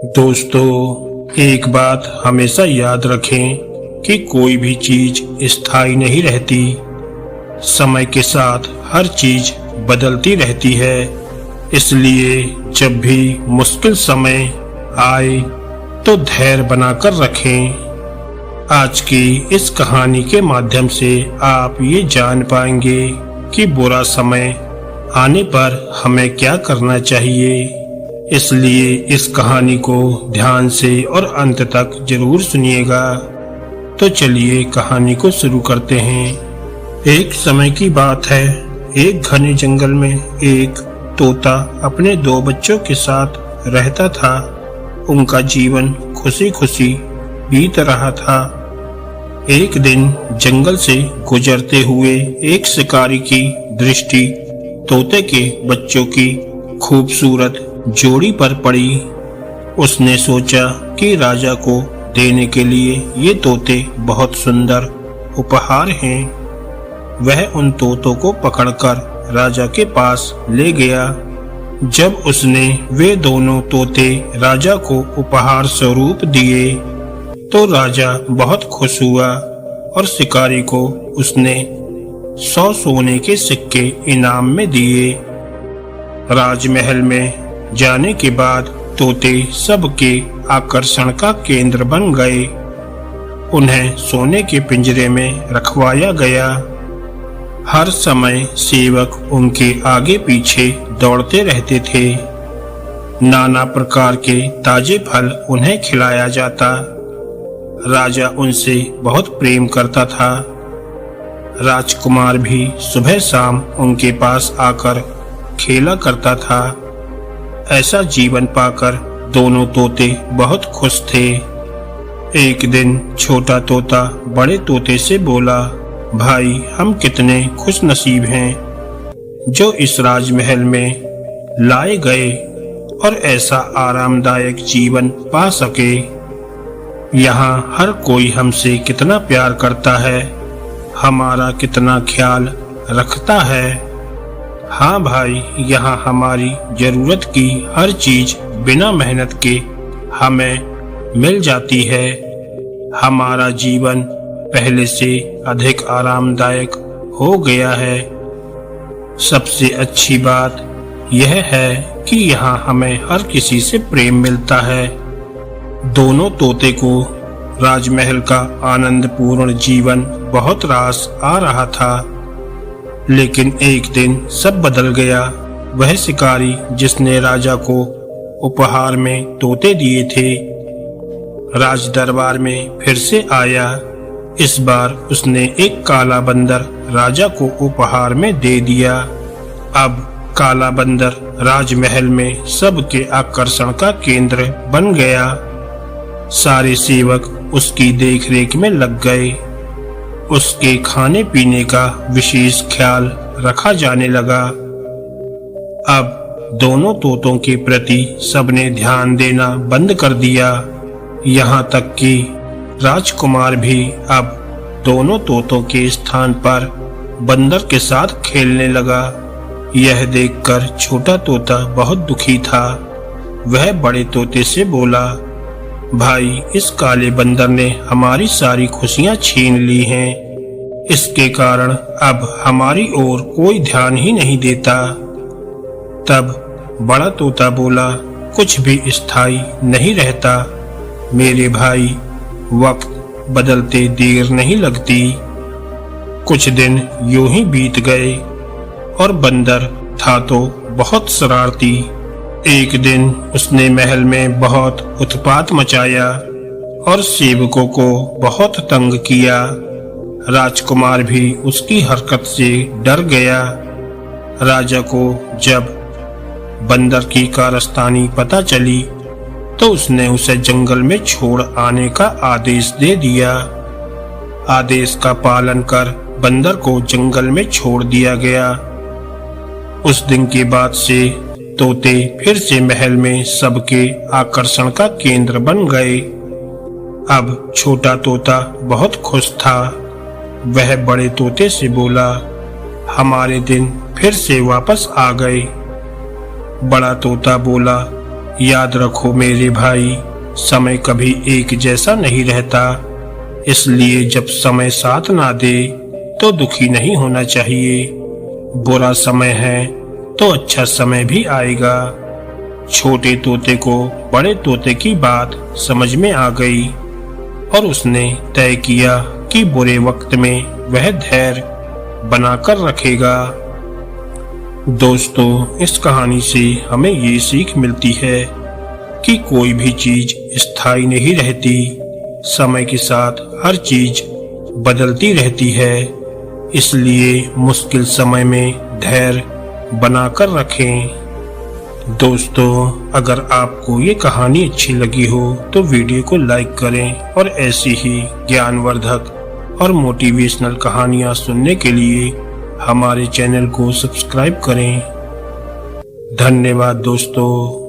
दोस्तों, एक बात हमेशा याद रखें कि कोई भी चीज स्थायी नहीं रहती। समय के साथ हर चीज बदलती रहती है। इसलिए जब भी मुश्किल समय आए तो धैर्य बनाकर रखें। आज की इस कहानी के माध्यम से आप ये जान पाएंगे कि बुरा समय आने पर हमें क्या करना चाहिए। इसलिए इस कहानी को ध्यान से और अंत तक जरूर सुनिएगा। तो चलिए कहानी को शुरू करते हैं। एक समय की बात है, एक घने जंगल में एक तोता अपने 2 बच्चों के साथ रहता था। उनका जीवन खुशी खुशी बीत रहा था। एक दिन जंगल से गुजरते हुए एक शिकारी की दृष्टि तोते के बच्चों की खूबसूरत जोड़ी पर पड़ी। उसने सोचा कि राजा को देने के लिए ये तोते बहुत सुंदर उपहार हैं। वह उन तोतों को पकड़कर राजा के पास ले गया। जब उसने वे दोनों तोते राजा को उपहार स्वरूप दिए तो राजा बहुत खुश हुआ और शिकारी को उसने 100 सोने के सिक्के इनाम में दिए। राजमहल में जाने के बाद तोते सबके आकर्षण का केंद्र बन गए। उन्हें सोने के पिंजरे में रखवाया गया। हर समय सेवक उनके आगे पीछे दौड़ते रहते थे। नाना प्रकार के ताजे फल उन्हें खिलाया जाता। राजा उनसे बहुत प्रेम करता था। राजकुमार भी सुबह शाम उनके पास आकर खेला करता था। ऐसा जीवन पाकर दोनों तोते बहुत खुश थे। एक दिन छोटा तोता बड़े तोते से बोला, भाई, हम कितने खुश नसीब हैं जो इस राजमहल में लाए गए और ऐसा आरामदायक जीवन पा सके। यहाँ हर कोई हमसे कितना प्यार करता है, हमारा कितना ख्याल रखता है। हाँ भाई, यहाँ हमारी जरूरत की हर चीज बिना मेहनत के हमें मिल जाती है। हमारा जीवन पहले से अधिक आरामदायक हो गया है। सबसे अच्छी बात यह है कि यहाँ हमें हर किसी से प्रेम मिलता है। दोनों तोते को राजमहल का आनंदपूर्ण जीवन बहुत रास आ रहा था। लेकिन एक दिन सब बदल गया। वह शिकारी जिसने राजा को उपहार में तोते दिए थे, राज दरबार में फिर से आया। इस बार उसने एक काला बंदर राजा को उपहार में दे दिया। अब काला बंदर राजमहल में सबके आकर्षण का केंद्र बन गया। सारे सेवक उसकी देखरेख में लग गए। उसके खाने पीने का विशेष ख्याल रखा जाने लगा। अब दोनों तोतों के प्रति सबने ध्यान देना बंद कर दिया। यहाँ तक कि राजकुमार भी अब दोनों तोतों के स्थान पर बंदर के साथ खेलने लगा। यह देखकर छोटा तोता बहुत दुखी था। वह बड़े तोते से बोला, भाई, इस काले बंदर ने हमारी सारी खुशियां छीन ली हैं। इसके कारण अब हमारी ओर कोई ध्यान ही नहीं देता। तब बड़ा तोता बोला, कुछ भी स्थायी नहीं रहता मेरे भाई। वक्त बदलते देर नहीं लगती। कुछ दिन यूं ही बीत गए और बंदर था तो बहुत शरारती। एक दिन उसने महल में बहुत उत्पात मचाया और सेवकों को बहुत तंग किया। राजकुमार भी उसकी हरकत से डर गया। राजा को जब बंदर की कारस्तानी पता चली तो उसने उसे जंगल में छोड़ आने का आदेश दे दिया। आदेश का पालन कर बंदर को जंगल में छोड़ दिया गया। उस दिन के बाद से तोते फिर से महल में सबके आकर्षण का केंद्र बन गए। अब छोटा तोता बहुत खुश था। वह बड़े तोते से बोला, हमारे दिन फिर से वापस आ गए। बड़ा तोता बोला, याद रखो मेरे भाई, समय कभी एक जैसा नहीं रहता, इसलिए जब समय साथ ना दे तो दुखी नहीं होना चाहिए। बुरा समय है तो अच्छा समय भी आएगा। छोटे तोते को बड़े तोते की बात समझ में आ गई और उसने तय किया कि बुरे वक्त में वह धैर्य बनाकर रखेगा। दोस्तों, इस कहानी से हमें ये सीख मिलती है कि कोई भी चीज स्थायी नहीं रहती। समय के साथ हर चीज बदलती रहती है, इसलिए मुश्किल समय में धैर्य बनाकर रखें। दोस्तों, अगर आपको ये कहानी अच्छी लगी हो तो वीडियो को लाइक करें और ऐसी ही ज्ञानवर्धक और मोटिवेशनल कहानियाँ सुनने के लिए हमारे चैनल को सब्सक्राइब करें। धन्यवाद दोस्तों।